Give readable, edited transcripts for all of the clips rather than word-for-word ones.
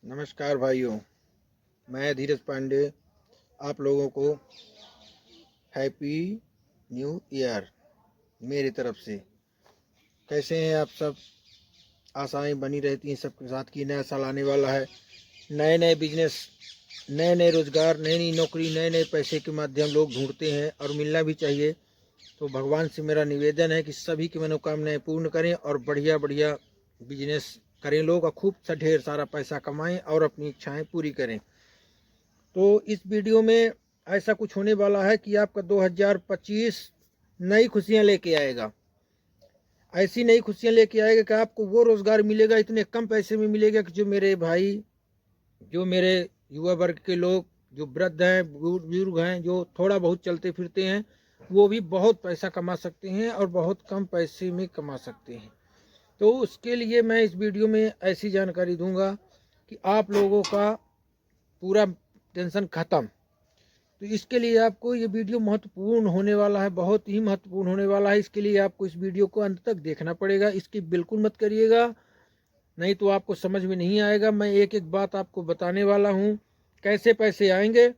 नमस्कार भाइयों, मैं धीरज पांडे आप लोगों को हैप्पी न्यू ईयर मेरी तरफ से। कैसे हैं आप सब? आशाएं बनी रहती हैं सबके साथ कि नया साल आने वाला है, नए नए बिजनेस, नए नए रोजगार, नई नई नौकरी, नए नए पैसे के माध्यम लोग ढूंढते हैं और मिलना भी चाहिए। तो भगवान से मेरा निवेदन है कि सभी की मनोकामनाएं पूर्ण करें और बढ़िया बढ़िया बिजनेस करें लोग, और खूब सा ढेर सारा पैसा कमाएं और अपनी इच्छाएं पूरी करें। तो इस वीडियो में ऐसा कुछ होने वाला है कि आपका 2025 नई खुशियां लेके आएगा। ऐसी नई खुशियां लेके आएगा कि आपको वो रोजगार मिलेगा, इतने कम पैसे में मिलेगा कि जो मेरे भाई, जो मेरे युवा वर्ग के लोग, जो वृद्ध हैं, बुजुर्ग हैं, जो थोड़ा बहुत चलते फिरते हैं, वो भी बहुत पैसा कमा सकते हैं और बहुत कम पैसे में कमा सकते हैं। तो उसके लिए मैं इस वीडियो में ऐसी जानकारी दूंगा कि आप लोगों का पूरा टेंशन खत्म। तो इसके लिए आपको ये वीडियो महत्वपूर्ण होने वाला है, बहुत ही महत्वपूर्ण होने वाला है। इसके लिए आपको इस वीडियो को अंत तक देखना पड़ेगा, इसकी बिल्कुल मत करिएगा, नहीं तो आपको समझ में नहीं आएगा। मैं एक एक बात आपको बताने वाला हूँ, कैसे पैसे आएंगे,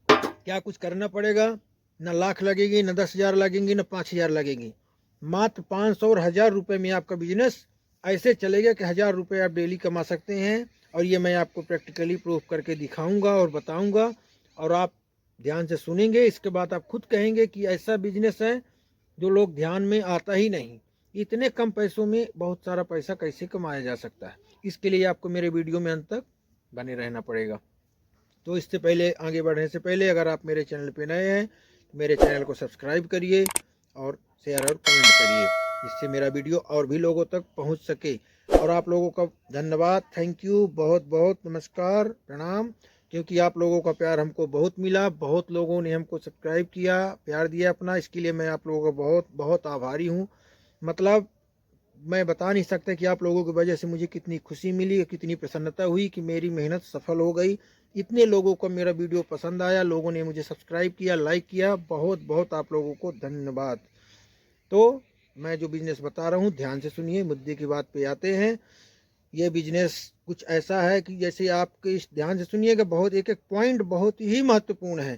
क्या कुछ करना पड़ेगा। न लाख लगेगी, न 10,000 लगेंगी, न 5,000 लगेंगी। मात्र 500 और 1,000 रुपये में आपका बिजनेस ऐसे चलेगा कि 1,000 रुपये आप डेली कमा सकते हैं। और ये मैं आपको प्रैक्टिकली प्रूफ करके दिखाऊंगा और बताऊंगा, और आप ध्यान से सुनेंगे। इसके बाद आप खुद कहेंगे कि ऐसा बिजनेस है जो लोग ध्यान में आता ही नहीं। इतने कम पैसों में बहुत सारा पैसा कैसे कमाया जा सकता है, इसके लिए आपको मेरे वीडियो में अंत तक बने रहना पड़ेगा। तो इससे पहले, आगे बढ़ने से पहले, अगर आप मेरे चैनल पे नए हैं तो मेरे चैनल को सब्सक्राइब करिए और शेयर और कमेंट करिए, जिससे मेरा वीडियो और भी लोगों तक पहुंच सके। और आप लोगों का धन्यवाद, थैंक यू, बहुत बहुत नमस्कार, प्रणाम। क्योंकि आप लोगों का प्यार हमको बहुत मिला, बहुत लोगों ने हमको सब्सक्राइब किया, प्यार दिया अपना, इसके लिए मैं आप लोगों का बहुत बहुत आभारी हूँ। मतलब मैं बता नहीं सकता कि आप लोगों की वजह से मुझे कितनी खुशी मिली, कितनी प्रसन्नता हुई कि मेरी मेहनत सफल हो गई। इतने लोगों को मेरा वीडियो पसंद आया, लोगों ने मुझे सब्सक्राइब किया, लाइक किया, बहुत बहुत आप लोगों को धन्यवाद। तो मैं जो बिजनेस बता रहा हूँ, ध्यान से सुनिए, मुद्दे की बात पे आते हैं। ये बिजनेस कुछ ऐसा है कि जैसे आपके इस, ध्यान से सुनिएगा, बहुत एक एक पॉइंट बहुत ही महत्वपूर्ण है।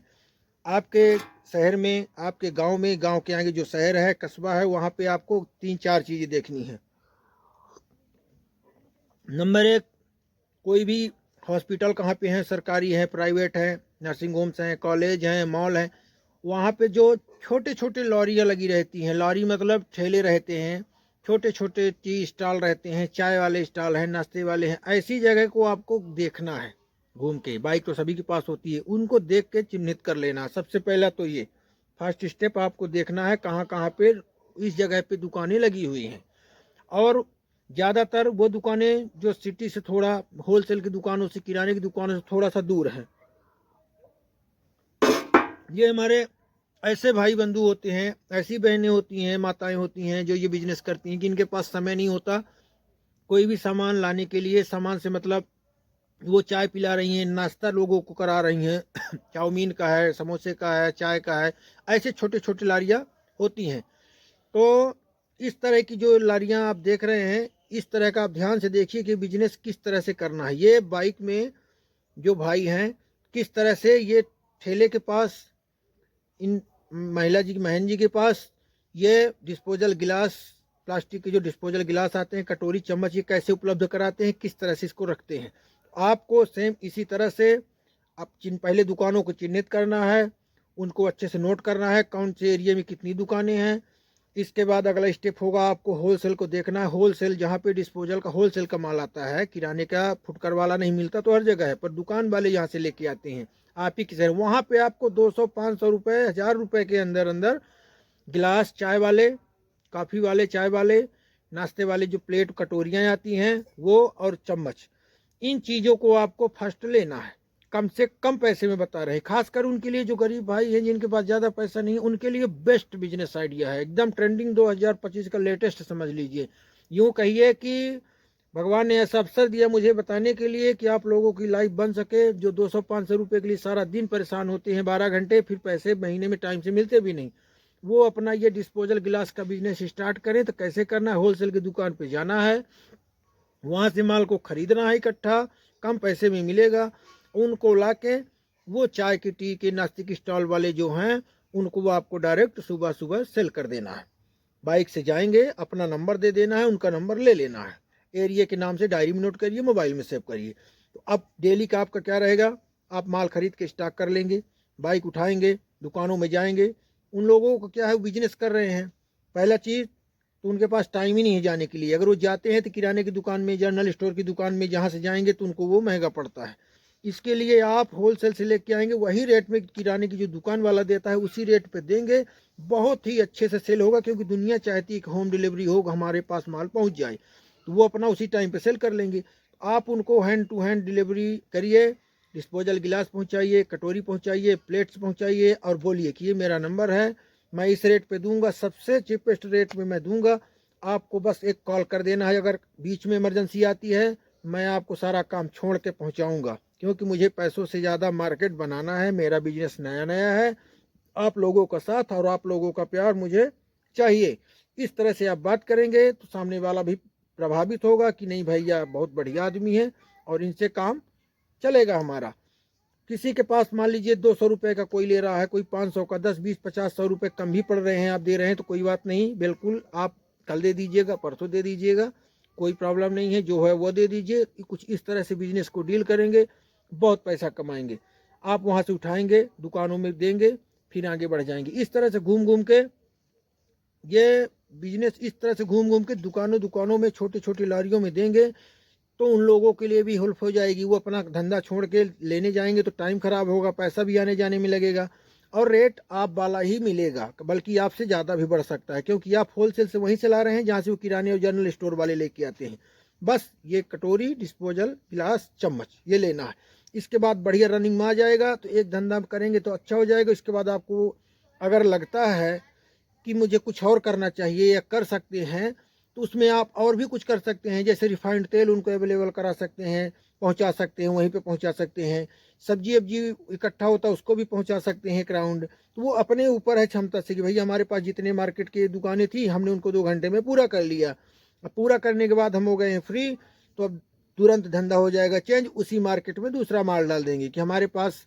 आपके शहर में, आपके गांव में, गांव के आगे जो शहर है, कस्बा है, वहाँ पे आपको 3-4 चीज़ें देखनी है। नंबर एक, कोई भी हॉस्पिटल कहाँ पे है, सरकारी है, प्राइवेट है, नर्सिंग होम्स हैं, कॉलेज हैं, मॉल हैं, वहाँ पे जो छोटे छोटे लॉरियाँ लगी रहती हैं, लॉरी मतलब ठेले रहते हैं, छोटे छोटे टी स्टॉल रहते हैं, चाय वाले स्टॉल हैं, नाश्ते वाले हैं, ऐसी जगह को आपको देखना है घूम के। बाइक तो सभी के पास होती है, उनको देख के चिन्हित कर लेना। सबसे पहला तो ये फर्स्ट स्टेप आपको देखना है, कहाँ कहाँ पे इस जगह पे दुकानें लगी हुई हैं। और ज़्यादातर वो दुकानें जो सिटी से थोड़ा, होलसेल की दुकानों से, किराने की दुकानों से थोड़ा सा दूर हैं। ये हमारे ऐसे भाई बंधु होते हैं, ऐसी बहनें होती हैं, माताएं होती हैं, जो ये बिजनेस करती हैं कि इनके पास समय नहीं होता कोई भी सामान लाने के लिए। सामान से मतलब वो चाय पिला रही हैं, नाश्ता लोगों को करा रही हैं, चाउमीन का है, समोसे का है, चाय का है, ऐसे छोटे छोटे लारियाँ होती हैं। तो इस तरह की जो लारियाँ आप देख रहे हैं, इस तरह का आप ध्यान से देखिए कि बिजनेस किस तरह से करना है। ये बाइक में जो भाई हैं, किस तरह से ये ठेले के पास, इन महिला जी, बहन जी के पास ये डिस्पोजल गिलास, प्लास्टिक के जो डिस्पोजल गिलास आते हैं, कटोरी चम्मच, ये कैसे उपलब्ध कराते हैं, किस तरह से इसको रखते हैं। आपको सेम इसी तरह से आप पहले दुकानों को चिन्हित करना है, उनको अच्छे से नोट करना है, कौन से एरिया में कितनी दुकानें हैं। इसके बाद अगला स्टेप होगा, आपको होलसेल को देखना है। होलसेल, जहाँ पे डिस्पोजल का होलसेल का माल आता है, किराने का फुटकर वाला नहीं मिलता तो हर जगह है, पर दुकान वाले यहाँ से लेके आते हैं आप ही के शहर, वहाँ पे आपको 200-500 रुपये, 1,000 रुपये के अंदर अंदर गिलास, चाय वाले, कॉफ़ी वाले, चाय वाले, नाश्ते वाले जो प्लेट कटोरियाँ आती हैं वो, और चम्मच, इन चीज़ों को आपको फर्स्ट लेना है। कम से कम पैसे में बता रहे हैं, खासकर उनके लिए जो गरीब भाई हैं, जिनके पास ज़्यादा पैसा नहीं है, उनके लिए बेस्ट बिजनेस आइडिया है, एकदम ट्रेंडिंग 2025 का लेटेस्ट समझ लीजिए। यूँ कहिए कि भगवान ने ऐसा अवसर दिया मुझे बताने के लिए कि आप लोगों की लाइफ बन सके। जो 200-500 रुपये के लिए सारा दिन परेशान होते हैं, 12 घंटे, फिर पैसे महीने में टाइम से मिलते भी नहीं, वो अपना ये डिस्पोजल गिलास का बिजनेस स्टार्ट करें। तो कैसे करना है, होलसेल की दुकान पे जाना है, वहाँ से माल को खरीदना है इकट्ठा, कम पैसे में मिलेगा। उनको लाके वो चाय की, टी के, नाश्ते की स्टॉल वाले जो हैं उनको वो आपको डायरेक्ट सुबह सुबह सेल कर देना है। बाइक से जाएंगे, अपना नंबर दे देना है, उनका नंबर ले लेना है, एरिया के नाम से डायरी में नोट करिए, मोबाइल में सेव करिए। तो अब डेली का आपका क्या रहेगा, आप माल खरीद के स्टॉक कर लेंगे, बाइक उठाएंगे, दुकानों में जाएंगे। उन लोगों को क्या है, बिजनेस कर रहे हैं, पहला चीज़ तो उनके पास टाइम ही नहीं है जाने के लिए। अगर वो जाते हैं तो किराने की दुकान में, जनरल स्टोर की दुकान में जहाँ से जाएंगे तो उनको वो महंगा पड़ता है। इसके लिए आप होलसेल से लेके आएंगे, वही रेट में किराने की जो दुकान वाला देता है उसी रेट पे देंगे, बहुत ही अच्छे से सेल होगा। क्योंकि दुनिया चाहती है कि होम डिलीवरी हो, हमारे पास माल पहुंच जाए, तो वो अपना उसी टाइम पे सेल कर लेंगे। आप उनको हैंड टू हैंड डिलीवरी करिए, डिस्पोजल गिलास पहुंचाइए, कटोरी पहुंचाइए, प्लेट्स पहुंचाइए, और बोलिए कि ये मेरा नंबर है, मैं इस रेट पे दूंगा, सबसे चीपेस्ट रेट में मैं दूंगा। आपको बस एक कॉल कर देना है, अगर बीच में इमरजेंसी आती है मैं आपको सारा काम छोड़ के पहुंचाऊंगा, क्योंकि मुझे पैसों से ज़्यादा मार्केट बनाना है, मेरा बिजनेस नया नया है, आप लोगों का साथ और आप लोगों का प्यार मुझे चाहिए। इस तरह से आप बात करेंगे तो सामने वाला भी प्रभावित होगा कि नहीं भैया बहुत बढ़िया आदमी है और इनसे काम चलेगा हमारा। किसी के पास मान लीजिए 200 रुपये का कोई ले रहा है, कोई 500 का, 10 20 50 100 रुपये कम भी पड़ रहे हैं, आप दे रहे हैं तो कोई बात नहीं, बिल्कुल आप कल दे दीजिएगा, परसों दे दीजिएगा, कोई प्रॉब्लम नहीं है, जो है वो दे दीजिए। कुछ इस तरह से बिजनेस को डील करेंगे, बहुत पैसा कमाएंगे। आप वहाँ से उठाएंगे, दुकानों में देंगे, फिर आगे बढ़ जाएंगे। इस तरह से घूम घूम के ये बिजनेस, इस तरह से घूम घूम के दुकानों में, छोटी छोटी लारियों में देंगे, तो उन लोगों के लिए भी हेल्प हो जाएगी। वो अपना धंधा छोड़ के लेने जाएंगे तो टाइम खराब होगा, पैसा भी आने जाने में लगेगा, और रेट आप वाला ही मिलेगा, बल्कि आपसे ज़्यादा भी बढ़ सकता है, क्योंकि आप होलसेल से वहीं से ला रहे हैं जहाँ से वो किराने और जनरल स्टोर वाले लेके आते हैं। बस ये कटोरी, डिस्पोजल, गिलास, चम्मच ये लेना है। इसके बाद बढ़िया रनिंग में आ जाएगा, तो एक धंधा करेंगे तो अच्छा हो जाएगा। इसके बाद आपको अगर लगता है कि मुझे कुछ और करना चाहिए या कर सकते हैं, तो उसमें आप और भी कुछ कर सकते हैं। जैसे रिफाइंड तेल उनको अवेलेबल करा सकते हैं, पहुंचा सकते हैं, वहीं पे पहुंचा सकते हैं। सब्जी अब्जी इकट्ठा होता है उसको भी पहुंचा सकते हैं ग्राउंड। तो वो अपने ऊपर है क्षमता से कि भैया हमारे पास जितने मार्केट की दुकानें थी हमने उनको 2 घंटे में पूरा कर लिया। अब पूरा करने के बाद हम हो गए हैं फ्री, तो अब तुरंत धंधा हो जाएगा चेंज, उसी मार्केट में दूसरा माल डाल देंगे कि हमारे पास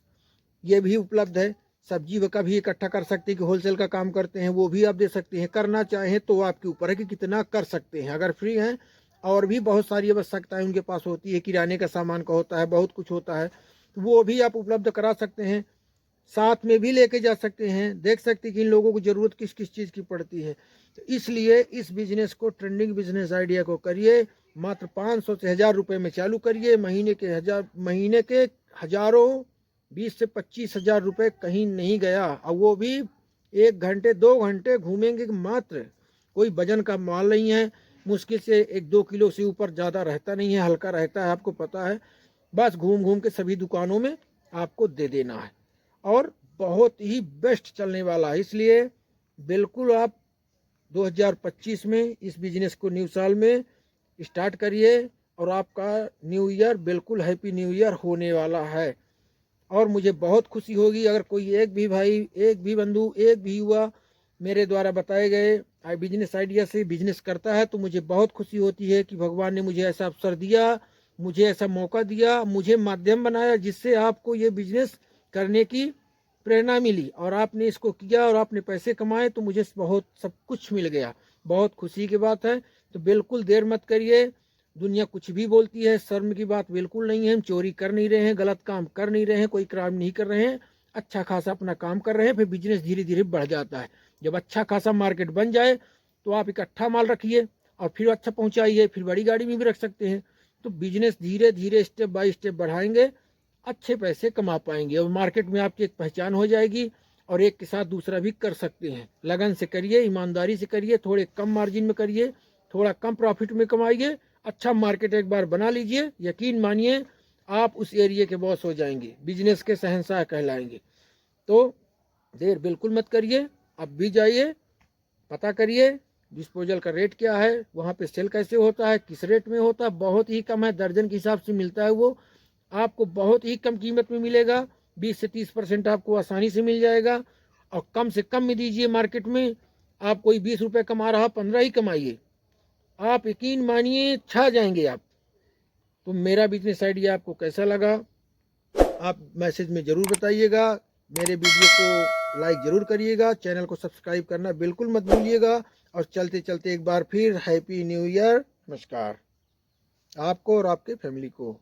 ये भी उपलब्ध है। सब्जी का भी इकट्ठा कर सकते हैं कि होलसेल का काम करते हैं, वो भी आप दे सकते हैं। करना चाहें तो आपके ऊपर है कि कितना कर सकते हैं। अगर फ्री हैं, और भी बहुत सारी आवश्यकताएं उनके पास होती है, किराने का सामान का होता है, बहुत कुछ होता है, तो वो भी आप उपलब्ध करा सकते हैं। साथ में भी लेके जा सकते हैं, देख सकते हैं कि इन लोगों को ज़रूरत किस किस चीज़ की पड़ती है। तो इसलिए इस बिजनेस को, ट्रेंडिंग बिजनेस आइडिया को करिए। मात्र 500 से 1000 रुपये में चालू करिए। महीने के हज़ारों, 20 से 25 हज़ार रुपये कहीं नहीं गया, और वो भी 1 घंटे 2 घंटे घूमेंगे मात्र। कोई वजन का माल नहीं है, मुश्किल से 1-2 किलो से ऊपर ज़्यादा रहता नहीं है, हल्का रहता है, आपको पता है। बस घूम घूम के सभी दुकानों में आपको दे देना है, और बहुत ही बेस्ट चलने वाला है। इसलिए बिल्कुल आप 2025 में इस बिजनेस को, न्यू साल में स्टार्ट करिए, और आपका न्यू ईयर बिल्कुल हैप्पी न्यू ईयर होने वाला है। और मुझे बहुत खुशी होगी अगर कोई एक भी भाई, एक भी बंधु, एक भी युवा मेरे द्वारा बताए गए बिजनेस आइडिया से बिजनेस करता है, तो मुझे बहुत खुशी होती है कि भगवान ने मुझे ऐसा अवसर दिया, मुझे ऐसा मौका दिया, मुझे माध्यम बनाया, जिससे आपको ये बिजनेस करने की प्रेरणा मिली, और आपने इसको किया और आपने पैसे कमाए, तो मुझे बहुत सब कुछ मिल गया। बहुत खुशी की बात है। तो बिल्कुल देर मत करिए। दुनिया कुछ भी बोलती है, शर्म की बात बिल्कुल नहीं है। हम चोरी कर नहीं रहे हैं, गलत काम कर नहीं रहे हैं, कोई क्राइम नहीं कर रहे हैं, अच्छा खासा अपना काम कर रहे हैं। फिर बिजनेस धीरे धीरे बढ़ जाता है। जब अच्छा खासा मार्केट बन जाए तो आप इकट्ठा माल रखिए और फिर अच्छा पहुंचाइए, फिर बड़ी गाड़ी में भी रख सकते हैं। तो बिजनेस धीरे धीरे स्टेप बाय स्टेप बढ़ाएंगे, अच्छे पैसे कमा पाएंगे, और मार्केट में आपकी एक पहचान हो जाएगी, और एक के साथ दूसरा भी कर सकते हैं। लगन से करिए, ईमानदारी से करिए, थोड़े कम मार्जिन में करिए, थोड़ा कम प्रॉफिट में कमाइए, अच्छा मार्केट एक बार बना लीजिए, यकीन मानिए आप उस एरिया के बॉस हो जाएंगे, बिजनेस के शहंशाह कहलाएंगे। तो देर बिल्कुल मत करिए, अब भी जाइए, पता करिए डिस्पोजल का रेट क्या है, वहाँ पे सेल कैसे होता है, किस रेट में होता है। बहुत ही कम है, दर्जन के हिसाब से मिलता है, वो आपको बहुत ही कम कीमत में मिलेगा। 20 से 30% आपको आसानी से मिल जाएगा, और कम से कम में दीजिए। मार्केट में आप कोई 20 रुपये कमा रहा, 15 ही कमाइए, आप यकीन मानिए छा जाएंगे आप। तो मेरा बिजनेस आइडिया आपको कैसा लगा आप मैसेज में ज़रूर बताइएगा। मेरे वीडियो को लाइक ज़रूर करिएगा, चैनल को सब्सक्राइब करना बिल्कुल मत भूलिएगा। और चलते चलते एक बार फिर हैप्पी न्यू ईयर, नमस्कार आपको और आपके फैमिली को।